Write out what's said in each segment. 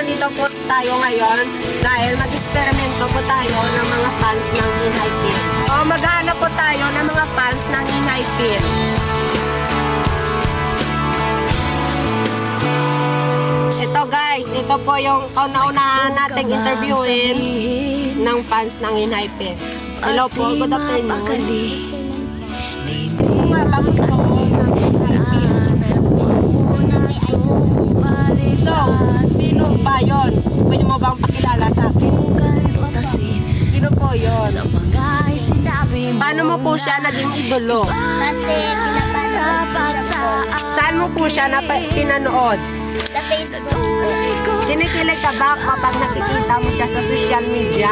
nandito po tayo ngayon dahil mag-eksperimento po tayo ng mga fans ng Inhyped. O maghahanap po tayo ng mga fans ng Inhyped. Ito guys, ito po yung kauna-una nating interviewin ng fans ng Inhyped. Hello po, good afternoon. Tapos ko So, sino ba yun? Pwede mo bang pakilala sa akin? Sino po yun? Paano mo po siya naging idolo? Kasi pinapanood ko siya po Saan mo po siya pinanood? sa Facebook. Kinikilig ka ba kapag nakikita mo siya sa social media?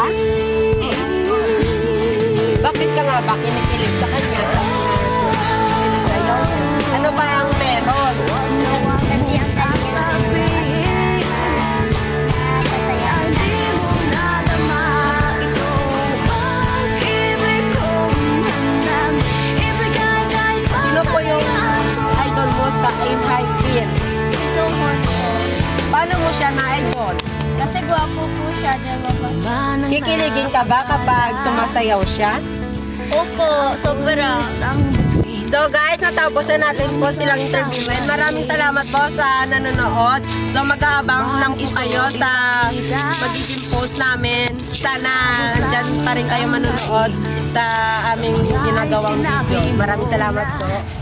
Bakit ka nga ba kinikilig sa kanya sa mga sinasayaw? Ano ba ang meron? Kasi ang galing niya masaya. Sino po yung idol mo sa Inhyped? Si Sumon po. Paano mo siya na-idol? Kasi gwapo po siya, diba ba? Kikiligin ka ba kapag sumasayaw siya? Opo, sobra. So guys, natapos na natin po silang interviewin. Maraming salamat po sa nanonood. So mag-aabang lang po kayo sa magiging post namin. Sana dyan pa rin kayo manonood sa aming ginagawang video. Maraming salamat po.